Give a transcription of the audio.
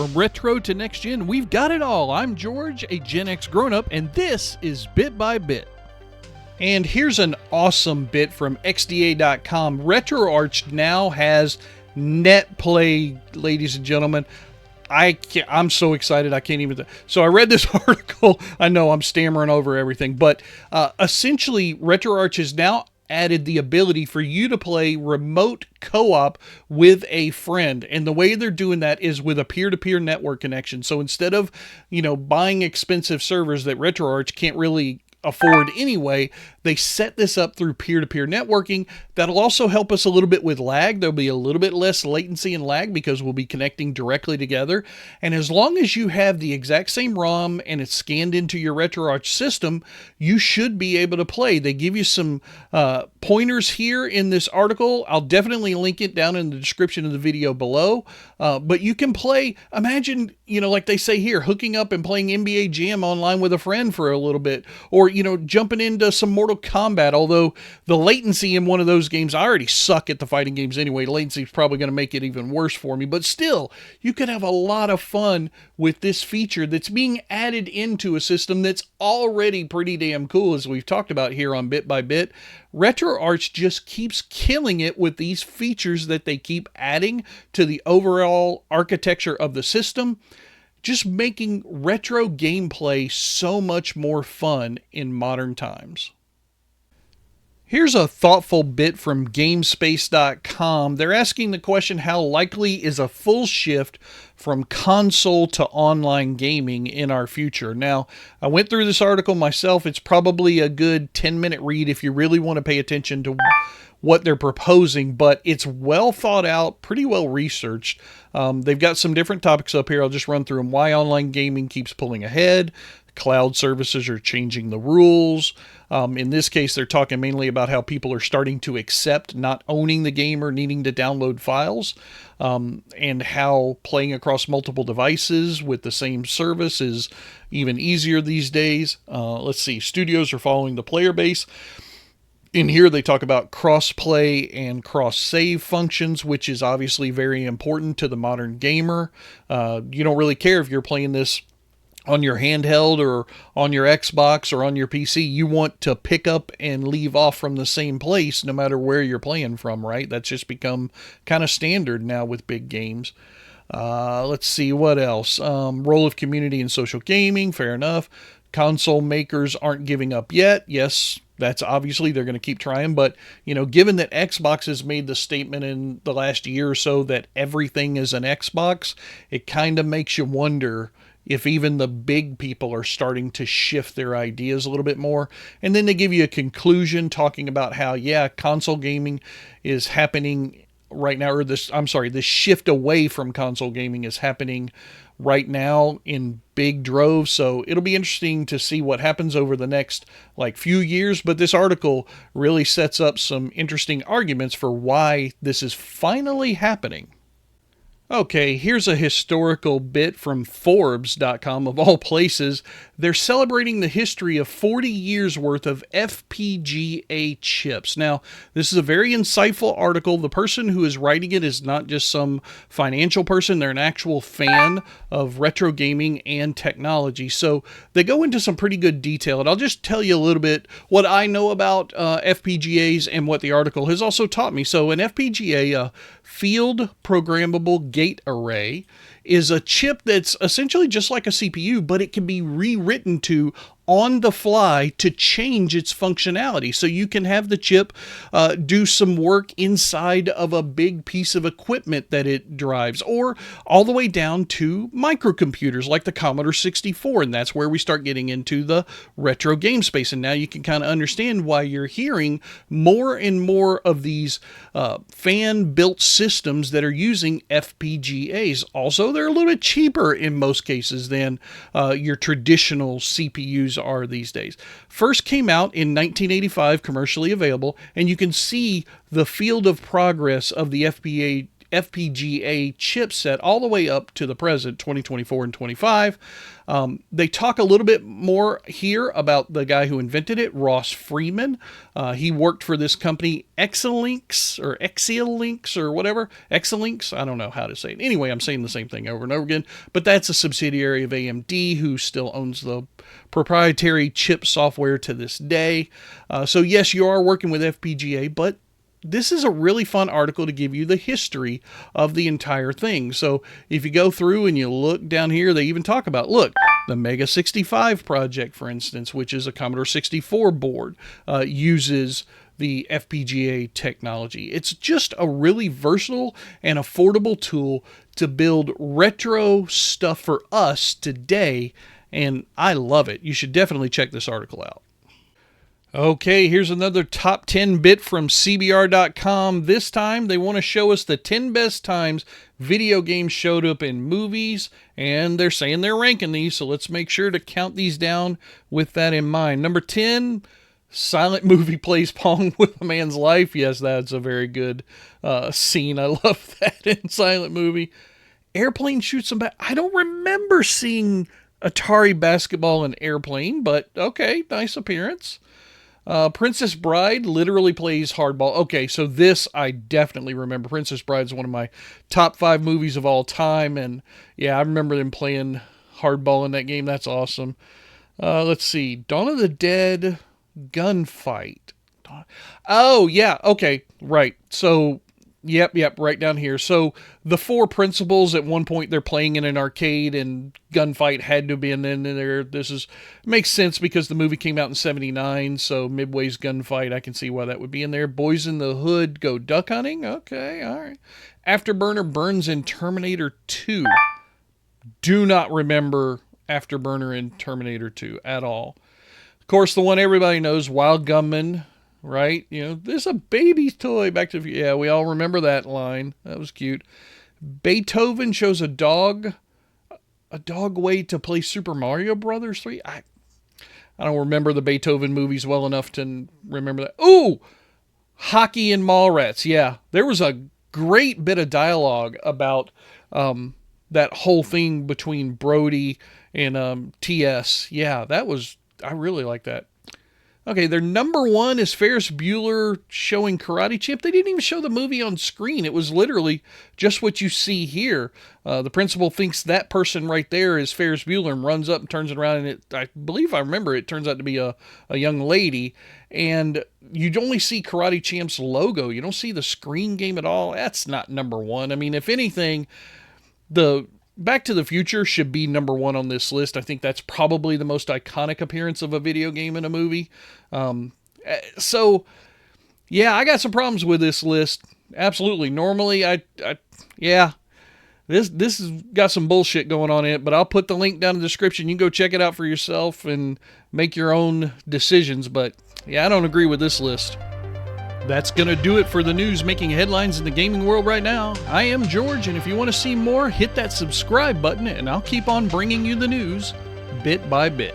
From retro to next gen, we've got it all. I'm George, a Gen X grown-up, and this is Bit by Bit. And here's an awesome bit from XDA.com. RetroArch now has Netplay, ladies and gentlemen. I'm so excited I can't even... So I read this article. I know I'm stammering over everything, but essentially RetroArch has now added the ability for you to play remote co-op with a friend. And the way they're doing that is with a peer-to-peer network connection. So instead of, buying expensive servers that RetroArch can't really afford anyway, they set this up through peer-to-peer networking. That'll also help us a little bit with lag. There'll be a little bit less latency and lag because we'll be connecting directly together. And as long as you have the exact same ROM and it's scanned into your RetroArch system, you should be able to play. They give you some pointers here in this article. I'll definitely link it down in the description of the video below. But you can play, imagine, like they say here, hooking up and playing NBA Jam online with a friend for a little bit, or jumping into some Mortal Kombat, although the latency in one of those games, I already suck at the fighting games anyway. Latency is probably going to make it even worse for me, but still, you could have a lot of fun with this feature that's being added into a system that's already pretty damn cool, as we've talked about here on Bit by Bit. RetroArch just keeps killing it with these features that they keep adding to the overall architecture of the system, just making retro gameplay so much more fun in modern times. Here's a thoughtful bit from GameSpace.com. They're asking the question, how likely is a full shift from console to online gaming in our future? Now, I went through this article myself. It's probably a good 10-minute read if you really want to pay attention to what they're proposing, but it's well thought out, pretty well researched. They've got some different topics up here. I'll just run through them. Why online gaming keeps pulling ahead. Cloud services are changing the rules. In this case, they're talking mainly about how people are starting to accept not owning the game or needing to download files, and how playing across multiple devices with the same service is even easier these days. Let's see. Studios are following the player base. In here, they talk about cross-play and cross-save functions, which is obviously very important to the modern gamer. You don't really care if you're playing this on your handheld or on your Xbox or on your PC. You want to pick up and leave off from the same place no matter where you're playing from, right? That's just become kind of standard now with big games. Let's see, what else? Role of community in social gaming, fair enough. Console makers aren't giving up yet. Yes, that's obviously they're going to keep trying, but given that Xbox has made the statement in the last year or so that everything is an Xbox, it kind of makes you wonder if even the big people are starting to shift their ideas a little bit more. And then they give you a conclusion talking about how, console gaming is happening right now, or the shift away from console gaming is happening right now in big droves. So it'll be interesting to see what happens over the next few years. But this article really sets up some interesting arguments for why this is finally happening. Okay, here's a historical bit from Forbes.com, of all places. They're celebrating the history of 40 years worth of FPGA chips. Now, this is a very insightful article. The person who is writing it is not just some financial person. They're an actual fan of retro gaming and technology. So they go into some pretty good detail. And I'll just tell you a little bit what I know about FPGAs and what the article has also taught me. So an FPGA, field programmable gate array, is a chip that's essentially just like a CPU, but it can be rewritten to on the fly to change its functionality. So you can have the chip do some work inside of a big piece of equipment that it drives, or all the way down to microcomputers like the Commodore 64. And that's where we start getting into the retro GameSpace. And now you can kind of understand why you're hearing more and more of these fan-built systems that are using FPGAs. Also, they're a little bit cheaper in most cases than your traditional CPUs are these days. First came out in 1985, commercially available, and you can see the field of progress of the FPGA chipset all the way up to the present, 2024 and 25. They talk a little bit more here about the guy who invented it, Ross Freeman. He worked for this company, Exalinks or whatever. Exalinks, I don't know how to say it. Anyway, I'm saying the same thing over and over again, but that's a subsidiary of AMD who still owns the proprietary chip software to this day. So yes, you are working with FPGA, but this is a really fun article to give you the history of the entire thing. So if you go through and you look down here, they even talk about, look, the Mega 65 project, for instance, which is a Commodore 64 board, uses the FPGA technology. It's just a really versatile and affordable tool to build retro stuff for us today, and I love it. You should definitely check this article out. Okay, here's another top 10 bit from CBR.com. This time, they want to show us the 10 best times video games showed up in movies, and they're saying they're ranking these, so let's make sure to count these down with that in mind. Number 10, Silent Movie plays Pong with a man's life. Yes, that's a very good scene. I love that in Silent Movie. Airplane shoots some I don't remember seeing Atari Basketball in Airplane, but okay, nice appearance. Princess Bride literally plays HardBall. Okay, so this I definitely remember. Princess Bride is one of my top 5 movies of all time, and yeah, I remember them playing HardBall in that game. That's awesome. Let's see. Dawn of the Dead gunfight. Oh, yeah, okay, right. So, yep, right down here. So, the 4 principals, at one point they're playing in an arcade, and gunfight had to be in there. Makes sense because the movie came out in 79, so Midway's gunfight, I can see why that would be in there. Boys in the Hood go duck hunting. Okay, all right. Afterburner burns in Terminator 2. Do not remember Afterburner in Terminator 2 at all. Of course, the one everybody knows, Wild Gunman, right? You know, there's a baby's toy. Yeah, we all remember that line. That was cute. Beethoven shows a dog way to play Super Mario Brothers 3. I don't remember the Beethoven movies well enough to remember that. Ooh, Hockey and Mallrats. Yeah, there was a great bit of dialogue about that whole thing between Brody and TS. Yeah, I really like that. Okay, their number 1 is Ferris Bueller showing Karate Champ. They didn't even show the movie on screen. It was literally just what you see here. The principal thinks that person right there is Ferris Bueller and runs up and turns it around, and I believe I remember it turns out to be a young lady. And you only see Karate Champ's logo. You don't see the screen game at all. That's not number 1. I mean, if anything, the Back to the Future should be number 1 on this list. I think that's probably the most iconic appearance of a video game in a movie. So, yeah, I got some problems with this list. Absolutely. Normally, this has got some bullshit going on in it, but I'll put the link down in the description. You can go check it out for yourself and make your own decisions. But, yeah, I don't agree with this list. That's going to do it for the news making headlines in the gaming world right now. I am George, and if you want to see more, hit that subscribe button, and I'll keep on bringing you the news bit by bit.